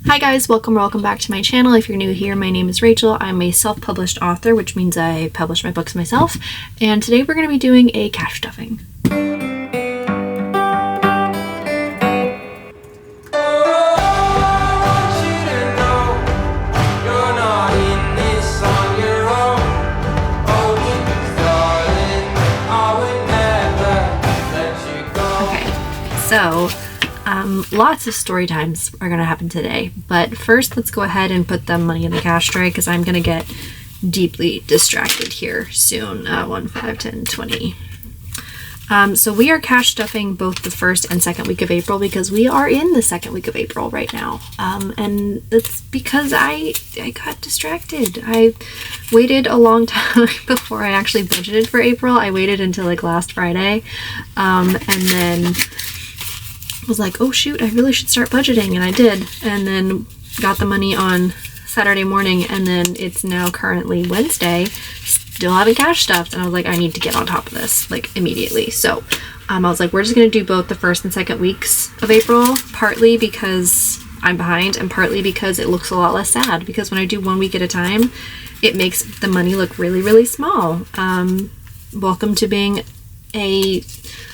Hi guys, welcome back to my channel. If you're new here, my name is Rachel. I'm a self-published author, which means I publish my books myself. And today we're going to be doing a cash stuffing. So, lots of story times are going to happen today, but first let's go ahead and put the money in the cash tray because I'm going to get deeply distracted here soon. 1, 5, 10, 20. So we are cash stuffing both the first and second week of April because we are in the second week of April right now. And that's because I got distracted. I waited a long time before I actually budgeted for April. I waited until like last Friday, and then was like, oh shoot, I really should start budgeting, and I did, and then got the money on Saturday morning, and then it's now currently Wednesday, still haven't cash stuffed, and I was like, I need to get on top of this like immediately. So I was like, we're just gonna do both the first and second weeks of April, partly because I'm behind and partly because it looks a lot less sad, because when I do 1 week at a time it makes the money look really small. Welcome to being a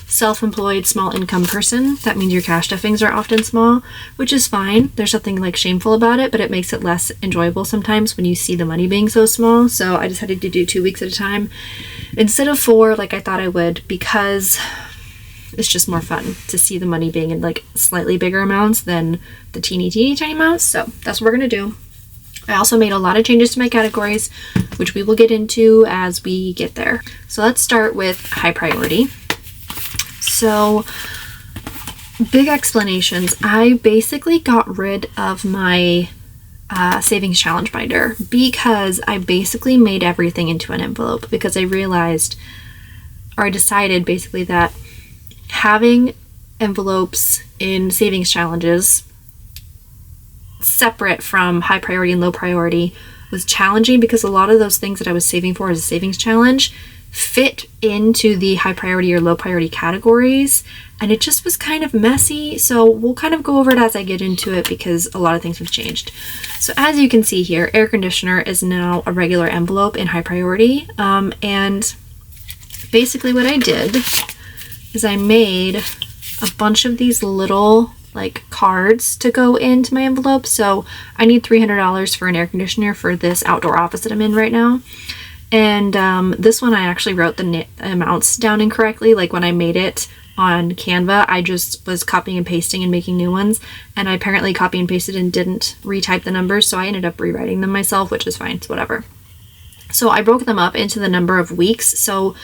self-employed small income person. That means your cash stuffings are often small, which is fine. There's nothing like shameful about it, but it makes it less enjoyable sometimes when you see the money being so small. So I decided to do 2 weeks at a time instead of 4 like I thought I would, because it's just more fun to see the money being in like slightly bigger amounts than the teeny tiny amounts. So that's what we're gonna do. I also made a lot of changes to my categories, which we will get into as we get there. So let's start with high priority. So, big explanations. I basically got rid of my savings challenge binder because I basically made everything into an envelope, because I realized, or I decided basically, that having envelopes in savings challenges separate from high priority and low priority was challenging, because a lot of those things that I was saving for as a savings challenge fit into the high priority or low priority categories, and it just was kind of messy. So we'll kind of go over it as I get into it, because a lot of things have changed. So as you can see here, air conditioner is now a regular envelope in high priority, and basically what I did is I made a bunch of these little like cards to go into my envelope. So I need $300 for an air conditioner for this outdoor office that I'm in right now. And this one I actually wrote the amounts down incorrectly. Like when I made it on Canva, I just was copying and pasting and making new ones, and I apparently copy and pasted and didn't retype the numbers, so I ended up rewriting them myself, which is fine, it's whatever. So I broke them up into the number of weeks. So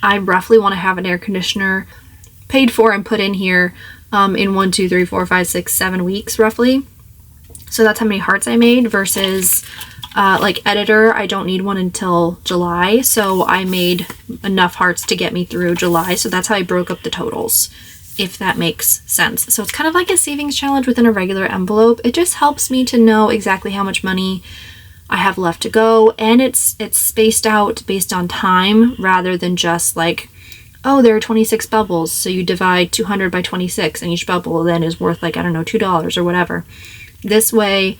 I roughly want to have an air conditioner paid for and put in here in 1, 2, 3, 4, 5, 6, 7 weeks roughly. So that's how many hearts I made, versus like editor, I don't need one until July, so I made enough hearts to get me through July. So that's how I broke up the totals, if that makes sense. So it's kind of like a savings challenge within a regular envelope. It just helps me to know exactly how much money I have left to go, and it's spaced out based on time rather than just like, oh, there are 26 bubbles, so you divide 200 by 26, and each bubble then is worth like, I don't know, $2 or whatever. This way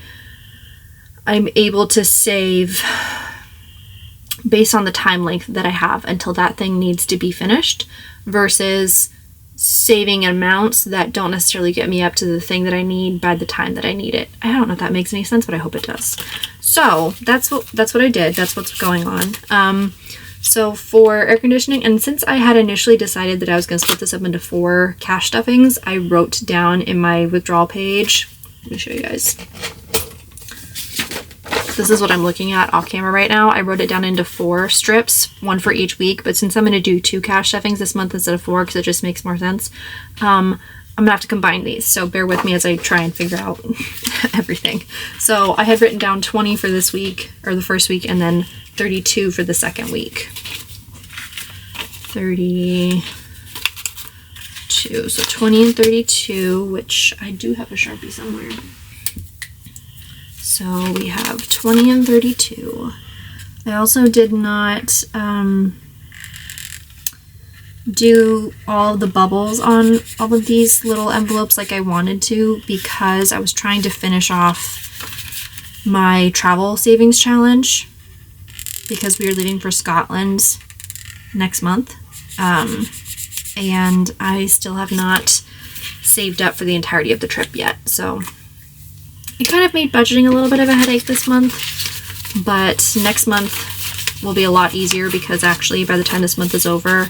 I'm able to save based on the time length that I have until that thing needs to be finished, versus saving amounts that don't necessarily get me up to the thing that I need by the time that I need it. I don't know if that makes any sense, but I hope it does. So that's what I did. That's what's going on. So for air conditioning, and since I had initially decided that I was going to split this up into 4 cash stuffings, I wrote down in my withdrawal page, let me show you guys. This is what I'm looking at off camera right now. I wrote it down into 4 strips, 1 for each week, but since I'm going to do 2 cash stuffings this month instead of 4, because it just makes more sense, I'm going to have to combine these. So bear with me as I try and figure out everything. So I had written down 20 for this week, or the first week, and then 32 for the second week. 32. So 20 and 32, which I do have a Sharpie somewhere. So we have 20 and 32. I also did not do all the bubbles on all of these little envelopes like I wanted to, because I was trying to finish off my travel savings challenge, because we are leaving for Scotland next month. And I still have not saved up for the entirety of the trip yet. So it kind of made budgeting a little bit of a headache this month, but next month will be a lot easier, because actually by the time this month is over,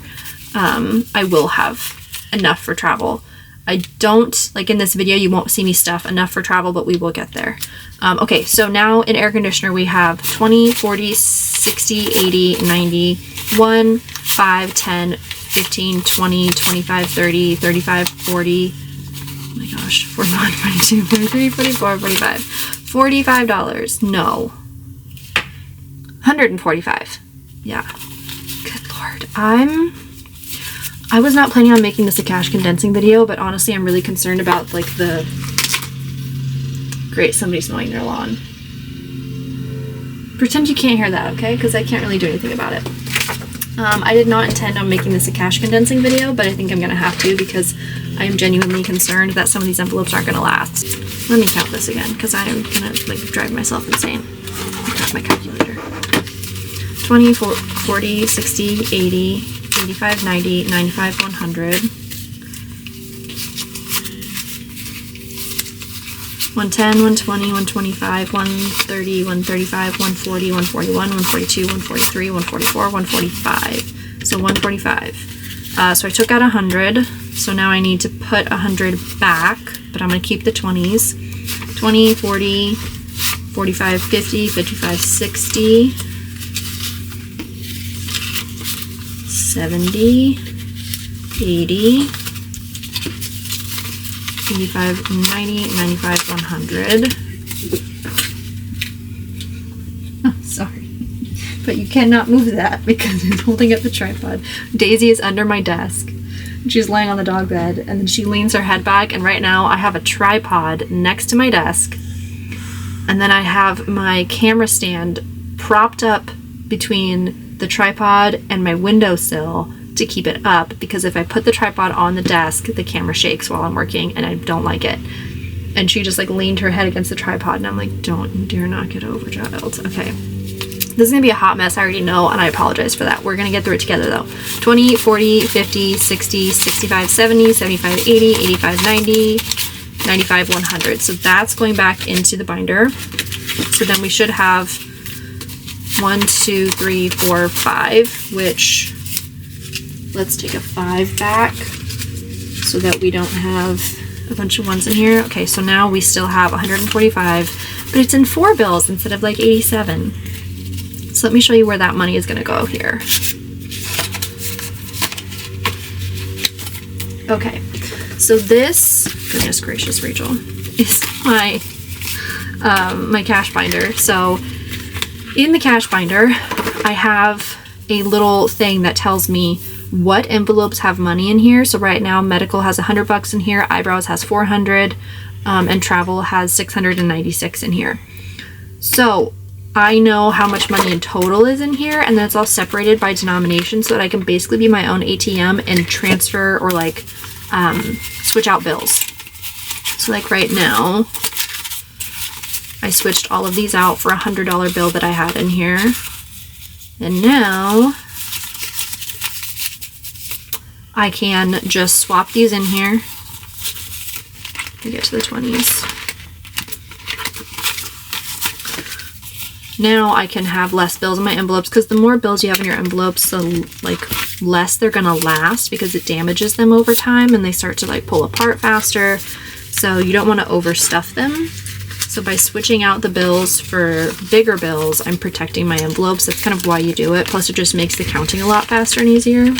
I will have enough for travel. I don't, like in this video, you won't see me stuff enough for travel, but we will get there. Okay, so now in air conditioner, we have 20, 40, 60, 80, 90, 1, 5, 10, 15, 20, 25, 30, 35, 40, oh my gosh, 41, 42, 43, 44, 45, $45, no, 145, yeah, good Lord, I was not planning on making this a cash condensing video, but honestly, I'm really concerned about like great, somebody's mowing their lawn. Pretend you can't hear that, okay? Because I can't really do anything about it. I did not intend on making this a cash condensing video, but I think I'm gonna have to, because I am genuinely concerned that some of these envelopes aren't gonna last. Let me count this again, because I am gonna like drive myself insane. Grab my calculator. 20, 40, 60, 80, 85, 90, 95, 100, 110, 120, 125, 130, 135, 140, 141, 142, 143, 144, 145. So 145. So I took out 100. So now I need to put 100 back, but I'm going to keep the 20s. 20, 40, 45, 50, 55, 60, 70, 80, 85, 90, 95, 100. Oh, sorry. But you cannot move that because it's holding up the tripod. Daisy is under my desk. She's laying on the dog bed, and then she leans her head back, and right now I have a tripod next to my desk, and then I have my camera stand propped up between the tripod and my windowsill to keep it up, because if I put the tripod on the desk, the camera shakes while I'm working, and I don't like it. And she just like leaned her head against the tripod, and I'm like, you dare not get over, child. Okay. This is gonna be a hot mess, I already know, and I apologize for that. We're gonna get through it together though. 20, 40, 50, 60, 65, 70, 75, 80, 85, 90, 95, 100. So that's going back into the binder. So then we should have 1, 2, 3, 4, 5, which, let's take a 5 back so that we don't have a bunch of ones in here. Okay, so now we still have 145, but it's in 4 bills instead of like 87. So let me show you where that money is gonna go here. Okay, so this, goodness gracious, Rachel, is my my cash binder. So in the cash binder, I have a little thing that tells me what envelopes have money in here. So right now, medical has $100 in here, eyebrows has 400, and travel has 696 in here. So I know how much money in total is in here, and then it's all separated by denomination so that I can basically be my own ATM and transfer or like switch out bills. So like right now, I switched all of these out for a $100 bill that I had in here. And now I can just swap these in here and get to the 20s. Now I can have less bills in my envelopes, because the more bills you have in your envelopes, the like less they're gonna last, because it damages them over time and they start to like pull apart faster. So you don't want to overstuff them. So by switching out the bills for bigger bills, I'm protecting my envelopes. That's kind of why you do it. Plus it just makes the counting a lot faster and easier.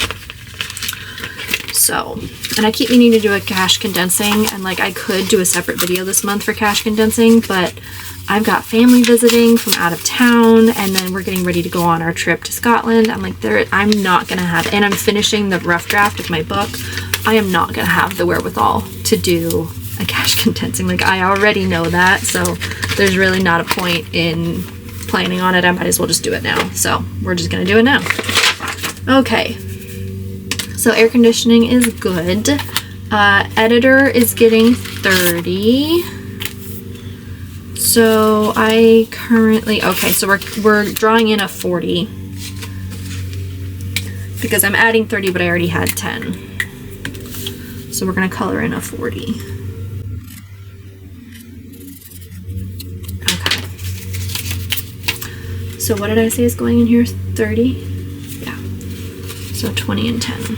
So, and I keep meaning to do a cash condensing, and like I could do a separate video this month for cash condensing, but I've got family visiting from out of town, and then we're getting ready to go on our trip to Scotland. I'm like, I'm not gonna have, and I'm finishing the rough draft of my book. I am not gonna have the wherewithal to do a cash condensing. Like I already know that, so there's really not a point in planning on it. I might as well just do it now. So we're just gonna do it now. Okay. So So air conditioning is good. Editor is getting 30. So I currently, okay, so we're drawing in a 40 because I'm adding 30, but I already had 10. So we're gonna color in a 40. Okay. So what did I say is going in here? 30? Yeah. So 20 and 10.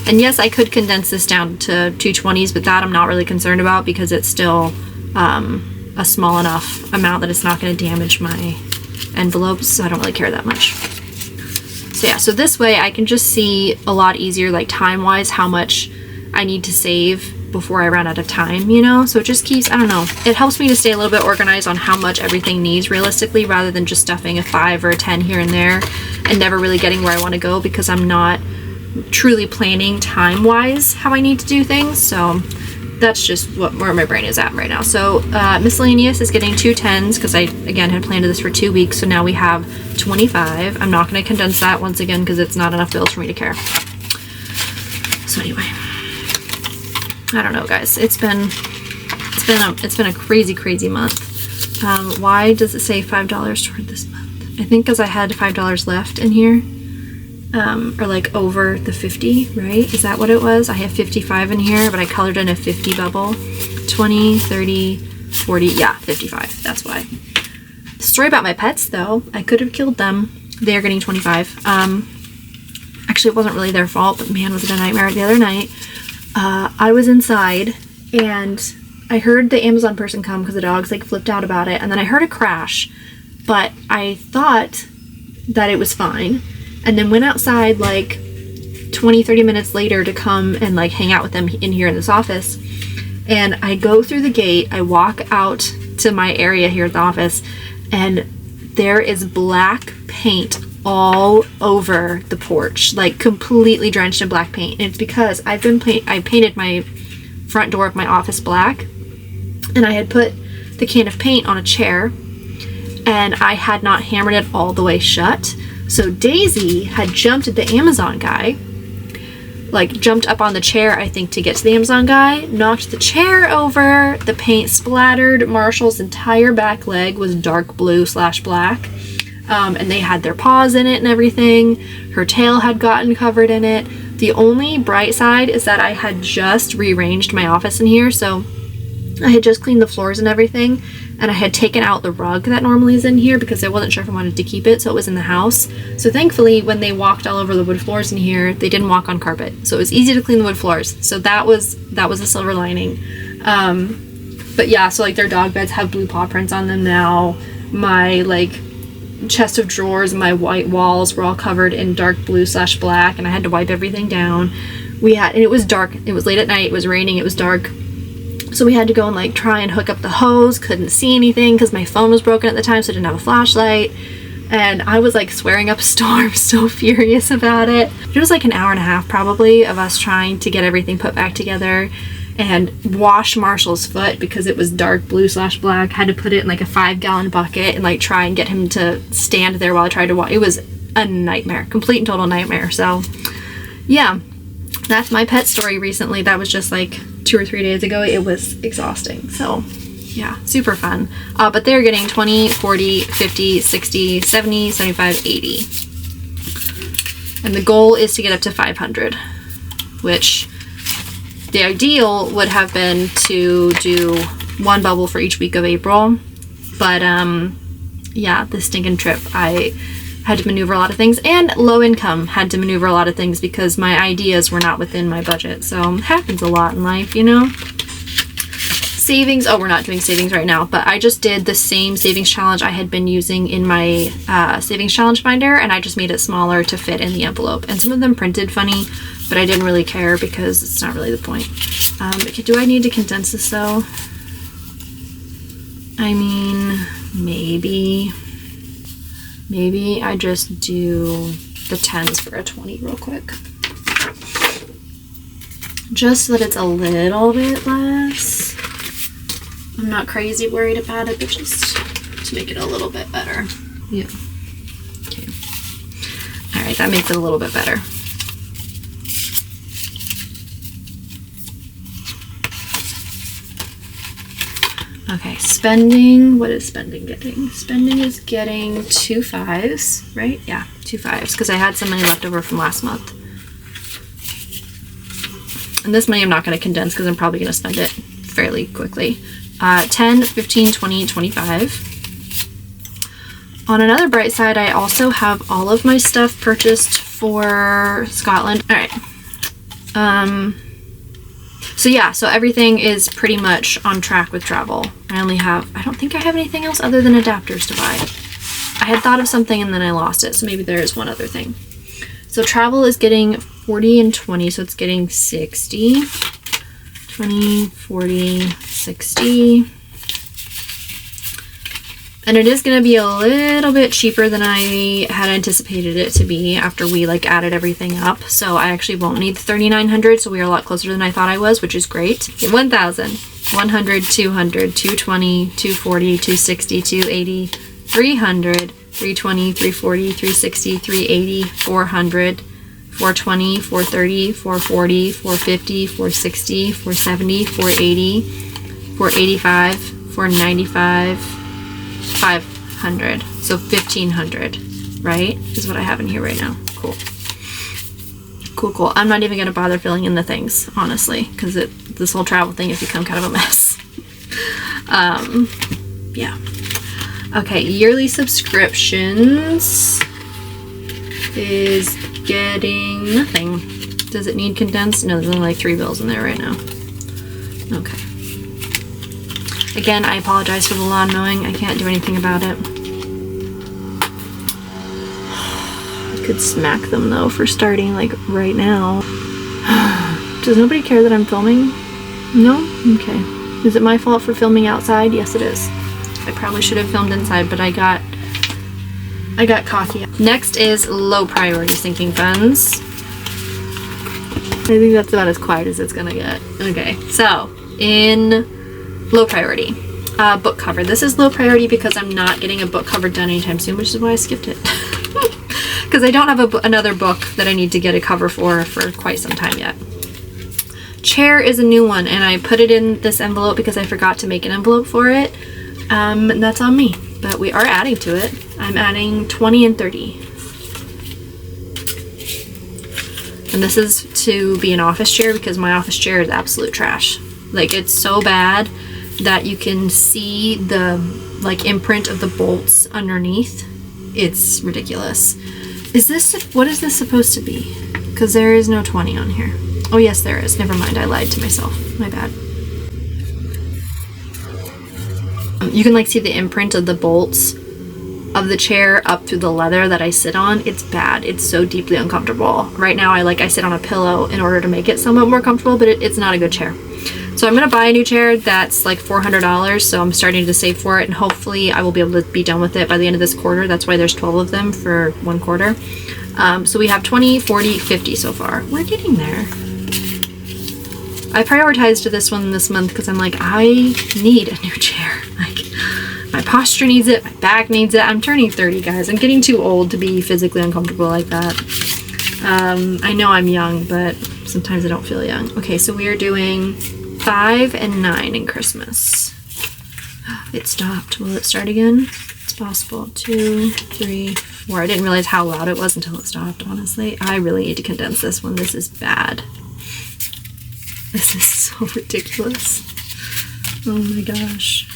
And yes, I could condense this down to 220s, but that I'm not really concerned about because it's still a small enough amount that it's not going to damage my envelopes, so I don't really care that much. So yeah, so this way I can just see a lot easier, like time-wise, how much I need to save before I run out of time, you know? So it just keeps, I don't know, it helps me to stay a little bit organized on how much everything needs realistically, rather than just stuffing a 5 or a 10 here and there and never really getting where I want to go because I'm not truly planning time-wise how I need to do things. So that's just where my brain is at right now. So miscellaneous is getting 2 10s because I, again, had planned this for 2 weeks. So now we have 25. I'm not going to condense that once again because it's not enough bills for me to care. So anyway, I don't know, guys. It's been a crazy month. Why does it say $5 toward this month? I think because I had $5 left in here. Or like over the 50, right? Is that what it was? I have 55 in here, but I colored in a 50 bubble. 20, 30, 40, yeah, 55. That's why. Story about my pets, though. I could have killed them. They are getting 25. Actually, it wasn't really their fault, but man, was it a nightmare the other night. I was inside, and I heard the Amazon person come because the dogs like flipped out about it, and then I heard a crash, but I thought that it was fine. And then went outside like 20-30 minutes later to come and like hang out with them in here in this office. And I go through the gate, I walk out to my area here at the office, and there is black paint all over the porch, like completely drenched in black paint. And it's because I painted my front door of my office black, and I had put the can of paint on a chair, and I had not hammered it all the way shut. So Daisy had jumped at the Amazon guy, like jumped up on the chair, I think, to get to the Amazon guy, knocked the chair over, the paint splattered. Marshall's entire back leg was dark blue/black, and they had their paws in it and everything. Her tail had gotten covered in it. The only bright side is that I had just rearranged my office in here, so I had just cleaned the floors and everything, and I had taken out the rug that normally is in here because I wasn't sure if I wanted to keep it, so it was in the house. So thankfully, when they walked all over the wood floors in here, they didn't walk on carpet, so it was easy to clean the wood floors. So that was a silver lining. But yeah, so like their dog beds have blue paw prints on them now. My like chest of drawers and my white walls were all covered in dark blue/black, and I had to wipe everything down. And it was dark. It was late at night. It was raining. It was dark. So we had to go and like try and hook up the hose. Couldn't see anything because my phone was broken at the time, so I didn't have a flashlight. And I was like swearing up a storm, so furious about it. It was like an hour and a half probably of us trying to get everything put back together and wash Marshall's foot because it was dark blue/black. Had to put it in like a 5-gallon bucket and like try and get him to stand there while I tried to wash. It was a nightmare, complete and total nightmare. So yeah, that's my pet story recently. That was just like 2 or 3 days ago. It was exhausting. So yeah, super fun. But they're getting 20, 40, 50, 60, 70, 75, 80. And the goal is to get up to 500, which the ideal would have been to do 1 bubble for each week of April. But yeah, the stinking trip, I had to maneuver a lot of things, and low income had to maneuver a lot of things because my ideas were not within my budget. So it happens a lot in life, you know. Savings, oh, we're not doing savings right now, but I just did the same savings challenge I had been using in my savings challenge binder, and I just made it smaller to fit in the envelope. And some of them printed funny, but I didn't really care because it's not really the point. Do I need to condense this though? I mean, maybe I just do the 10s for a 20 real quick. Just so that it's a little bit less. I'm not crazy worried about it, but just to make it a little bit better. Yeah. Okay. All right, that makes it a little bit better. Okay, spending, what is spending getting? Spending is getting 2 5s, right? Yeah, 2 5s, because I had some money left over from last month. And this money I'm not going to condense because I'm probably going to spend it fairly quickly. 10, 15, 20, 25. On another bright side, I also have all of my stuff purchased for Scotland. All right. So yeah, so everything is pretty much on track with travel. I don't think I have anything else other than adapters to buy. I had thought of something and then I lost it, so maybe there is one other thing. So travel is getting 40 and 20, so it's getting 60. 20, 40, 60. And it is going to be a little bit cheaper than I had anticipated it to be after we like added everything up. So I actually won't need the 3,900. So we are a lot closer than I thought I was, which is great. 1,000, 100, 200, 220, 240, 260, 280, 300, 320, 340, 360, 380, 400, 420, 430, 440, 450, 460, 470, 480, 485, 495, 500, so 1,500, right, is what I have in here right now. Cool. I'm not even going to bother filling in the things, honestly, because this whole travel thing has become kind of a mess. Yeah. Okay, yearly subscriptions is getting nothing. Does it need condensed? No, there's only like 3 bills in there right now. Okay. Again, I apologize for the lawn mowing. I can't do anything about it. I could smack them though for starting like right now. Does nobody care that I'm filming? No? Okay. Is it my fault for filming outside? Yes, it is. I probably should have filmed inside, but I got cocky. Next is low priority sinking funds. I think that's about as quiet as it's gonna get. Okay, so in low priority, book cover. This is low priority because I'm not getting a book cover done anytime soon, which is why I skipped it. Because I don't have another book that I need to get a cover for quite some time yet. Chair is a new one, and I put it in this envelope because I forgot to make an envelope for it. And that's on me, but we are adding to it. I'm adding 20 and 30. And this is to be an office chair because my office chair is absolute trash. Like, it's so bad that you can see the like imprint of the bolts underneath. It's ridiculous. What is this supposed to be? Because there is no 20 on here. Oh yes, there is. Never mind, I lied to myself. My bad. You can like see the imprint of the bolts of the chair up through the leather that I sit on. It's bad. It's so deeply uncomfortable. Right now I sit on a pillow in order to make it somewhat more comfortable, but it's not a good chair. So I'm going to buy a new chair that's like $400, so I'm starting to save for it, and hopefully I will be able to be done with it by the end of this quarter. That's why there's 12 of them for 1 quarter. So we have 20, 40, 50 so far. We're getting there. I prioritized this one this month because I'm like, I need a new chair. Like, my posture needs it, my back needs it. I'm turning 30, guys. I'm getting too old to be physically uncomfortable like that. I know I'm young, but sometimes I don't feel young. Okay, so we are doing 5 and 9 in Christmas. It stopped. Will it start again? It's possible. 2, 3, 4. I didn't realize how loud it was until it stopped, honestly. I really need to condense this one. This is bad. This is so ridiculous. Oh my gosh.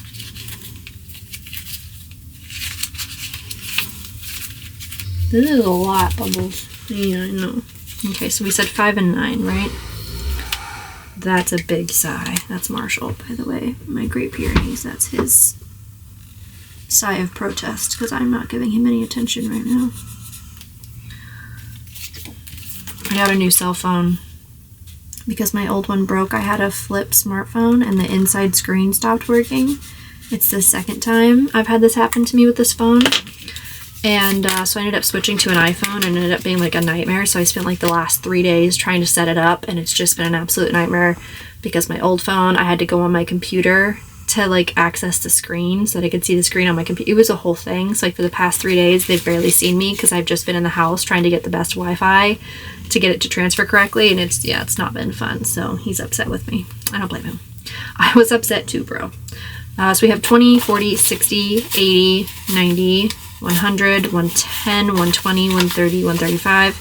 This is a lot, Bubbles. Yeah, I know. Okay, so we said 5 and 9, right? That's a big sigh. That's Marshall, by the way. My Great Pyrenees, that's his sigh of protest because I'm not giving him any attention right now. I got a new cell phone because my old one broke. I had a flip smartphone and the inside screen stopped working. It's the second time I've had this happen to me with this phone. And so I ended up switching to an iPhone and it ended up being like a nightmare. So I spent like the last 3 days trying to set it up, and it's just been an absolute nightmare because my old phone, I had to go on my computer to like access the screen so that I could see the screen on my computer. It was a whole thing. So like for the past 3 days, they've barely seen me because I've just been in the house trying to get the best Wi-Fi to get it to transfer correctly. And it's not been fun. So he's upset with me. I don't blame him. I was upset too, bro. So we have 20, 40, 60, 80, 90, 100, 110, 120, 130, 135,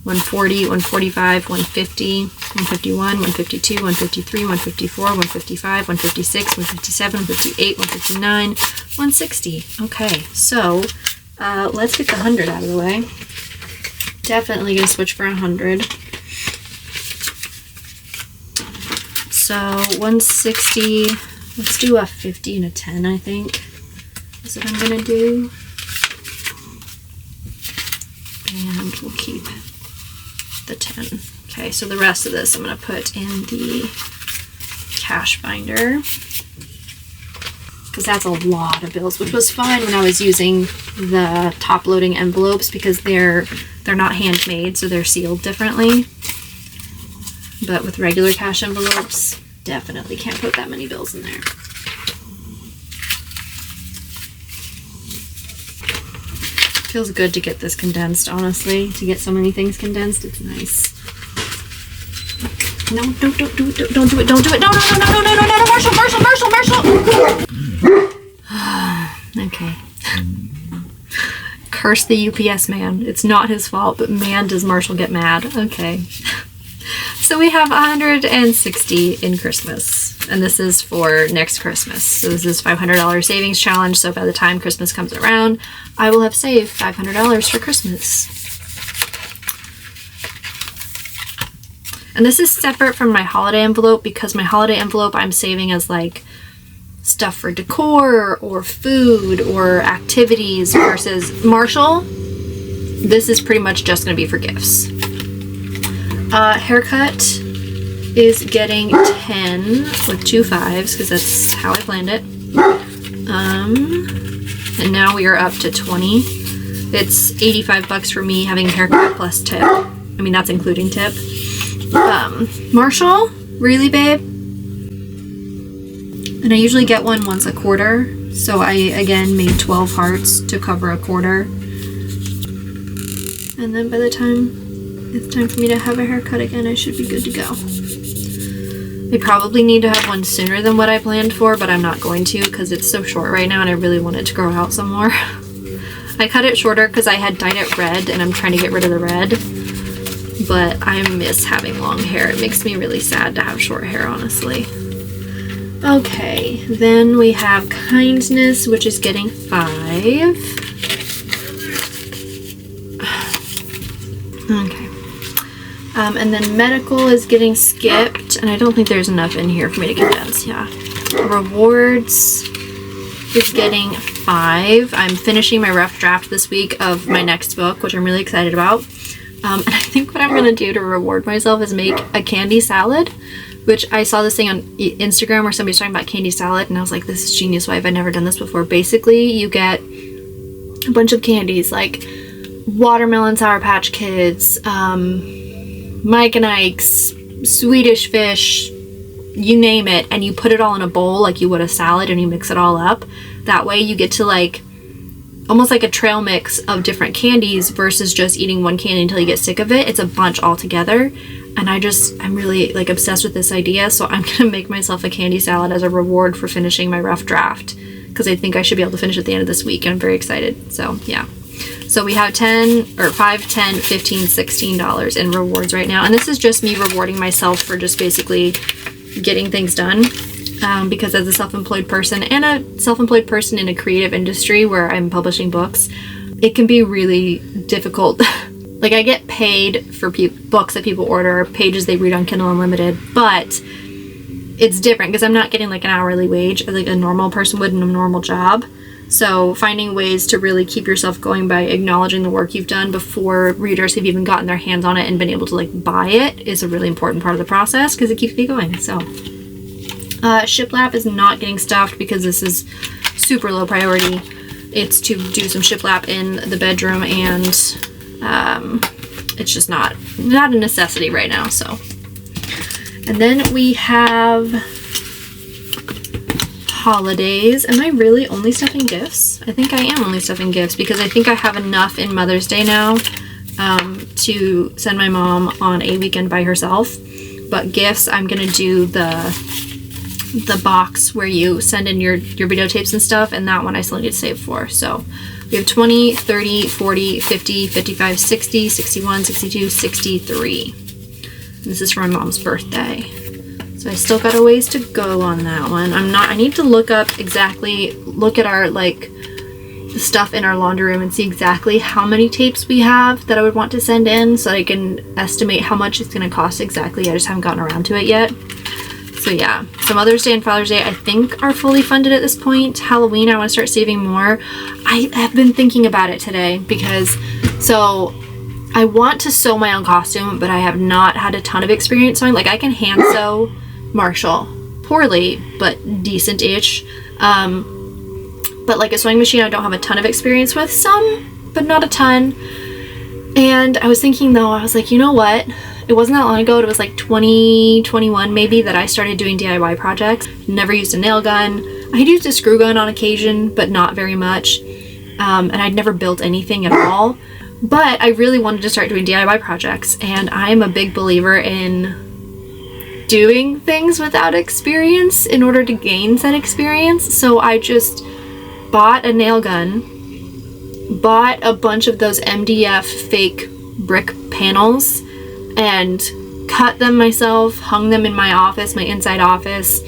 140, 145, 150, 151, 152, 153, 154, 155, 156, 157, 158, 159, 160. Okay, so let's get the 100 out of the way. Definitely gonna switch for 100. So 160, let's do a 50 and a 10, I think. That's what I'm gonna do. And we'll keep the 10. Okay, so the rest of this I'm gonna put in the cash binder, because that's a lot of bills, which was fine when I was using the top loading envelopes because they're not handmade, so they're sealed differently. But with regular cash envelopes, definitely can't put that many bills in there. Feels good to get this condensed, honestly. To get so many things condensed, it's nice. No, don't do it, don't do it, no, Marshall. Okay. Curse the UPS man. It's not his fault, but man, does Marshall get mad. Okay. So we have 160 in Christmas, and this is for next Christmas. So this is $500 savings challenge. So by the time Christmas comes around, I will have saved $500 for Christmas. And this is separate from my holiday envelope, because my holiday envelope I'm saving as like stuff for decor or food or activities, versus Marshall, this is pretty much just going to be for gifts. Haircut is getting 10 with 2 5s because that's how I planned it. And now we are up to 20. It's $85 for me having a haircut plus tip. I mean, that's including tip. Marshall, really, babe? And I usually get one once a quarter, so I again made 12 hearts to cover a quarter. And then by the time it's time for me to have a haircut again, I should be good to go. I probably need to have one sooner than what I planned for, but I'm not going to because it's so short right now and I really want it to grow out some more. I cut it shorter because I had dyed it red and I'm trying to get rid of the red. But I miss having long hair. It makes me really sad to have short hair, honestly. Okay, then we have kindness, which is getting 5. Okay. And then medical is getting skipped, and I don't think there's enough in here for me to condense. Yeah. Rewards is getting 5. I'm finishing my rough draft this week of my next book, which I'm really excited about. And I think what I'm going to do to reward myself is make a candy salad, which I saw this thing on Instagram where somebody's talking about candy salad, and I was like, this is genius. Why have I never done this before? Basically, you get a bunch of candies like watermelon Sour Patch Kids, Mike and Ike's, Swedish Fish, you name it, and you put it all in a bowl like you would a salad and you mix it all up. That way you get to like almost like a trail mix of different candies versus just eating one candy until you get sick of it. It's a bunch all together. And I'm really like obsessed with this idea. So I'm going to make myself a candy salad as a reward for finishing my rough draft, because I think I should be able to finish at the end of this week. And I'm very excited. So yeah. So we have 5, 10, $15, $16 in rewards right now. And this is just me rewarding myself for just basically getting things done. Because as a self-employed person and a self-employed person in a creative industry where I'm publishing books, it can be really difficult. Like I get paid for books that people order, pages they read on Kindle Unlimited, but it's different because I'm not getting like an hourly wage like a normal person would in a normal job. So finding ways to really keep yourself going by acknowledging the work you've done before readers have even gotten their hands on it and been able to like buy it is a really important part of the process because it keeps me going. So shiplap is not getting stuffed because this is super low priority. It's to do some shiplap in the bedroom, and it's just not a necessity right now. So, and then we have holidays. Am I really only stuffing gifts? I think I am only stuffing gifts because I think I have enough in Mother's Day now to send my mom on a weekend by herself. But gifts, I'm gonna do the the box where you send in your videotapes and stuff, and that one I still need to save for. So we have 20, 30, 40, 50, 55, 60, 61, 62, 63. And this is for my mom's birthday. So I still got a ways to go on that one. I need to look up exactly, look at our, like, the stuff in our laundry room and see exactly how many tapes we have that I would want to send in, so I can estimate how much it's going to cost exactly. I just haven't gotten around to it yet. So yeah, so Mother's Day and Father's Day I think are fully funded at this point. Halloween I want to start saving more. I have been thinking about it today because, so I want to sew my own costume, but I have not had a ton of experience sewing. Like, I can hand sew Marshall, poorly but decent-ish. But like a sewing machine I don't have a ton of experience with, some, but not a ton. And I was thinking though, I was like, you know what? It wasn't that long ago, it was like 2021 maybe, that I started doing DIY projects. Never used a nail gun. I had used a screw gun on occasion, but not very much. And I'd never built anything at all. But I really wanted to start doing DIY projects, and I'm a big believer in doing things without experience in order to gain said experience. So I just bought a nail gun, bought a bunch of those MDF fake brick panels, and cut them myself, hung them in my office, my inside office,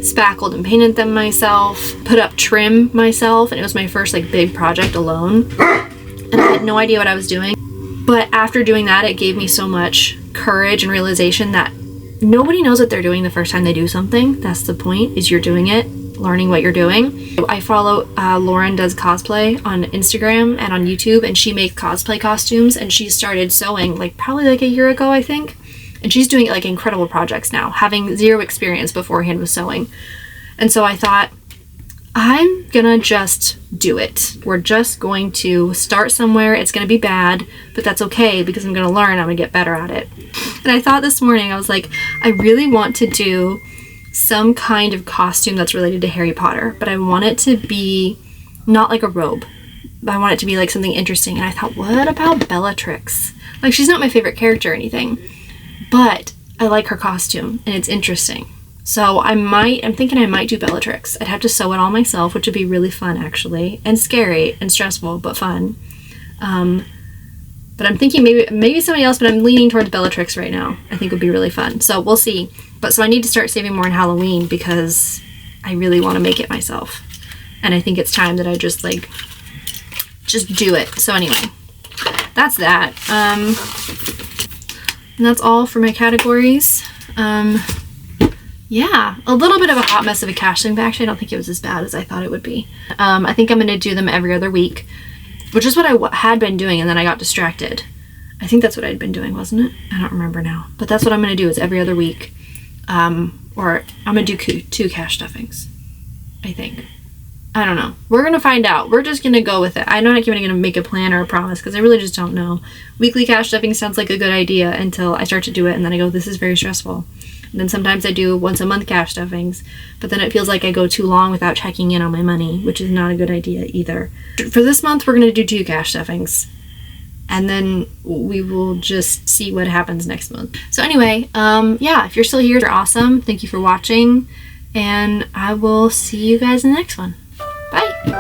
spackled and painted them myself, put up trim myself, and it was my first like big project alone. And I had no idea what I was doing. But after doing that, it gave me so much courage and realization that nobody knows what they're doing the first time they do something. That's the point, is you're doing it, learning what you're doing. I follow Lauren Does Cosplay on Instagram and on YouTube, and she makes cosplay costumes, and she started sewing like probably like a year ago, I think. And she's doing like incredible projects now, having zero experience beforehand with sewing. And so I thought, I'm gonna just do it. We're just going to start somewhere. It's gonna be bad, but that's okay because I'm gonna learn, I'm gonna get better at it. And I thought this morning, I was like, I really want to do some kind of costume that's related to Harry Potter, but I want it to be not like a robe. I want it to be like something interesting. And I thought, what about Bellatrix? Like, she's not my favorite character or anything, but I like her costume and it's interesting. So I'm thinking I might do Bellatrix. I'd have to sew it all myself, which would be really fun actually, and scary and stressful, but fun. But I'm thinking maybe somebody else, but I'm leaning towards Bellatrix right now. I think would be really fun. So we'll see. But so I need to start saving more in Halloween because I really want to make it myself. And I think it's time that I just do it. So anyway, that's that. And that's all for my categories. Yeah, a little bit of a hot mess of a cash thing, but actually I don't think it was as bad as I thought it would be. I think I'm going to do them every other week, which is what I had been doing, and then I got distracted. I think that's what I'd been doing, wasn't it? I don't remember now. But that's what I'm going to do, is every other week. Or I'm going to do 2 cash stuffings, I think. I don't know. We're going to find out. We're just going to go with it. I'm not even going to make a plan or a promise because I really just don't know. Weekly cash stuffing sounds like a good idea until I start to do it, and then I go, this is very stressful. And then sometimes I do once a month cash stuffings, but then it feels like I go too long without checking in on my money, which is not a good idea either. For this month, we're going to do 2 cash stuffings, and then we will just see what happens next month. So anyway, yeah, if you're still here, you're awesome. Thank you for watching, and I will see you guys in the next one. Bye!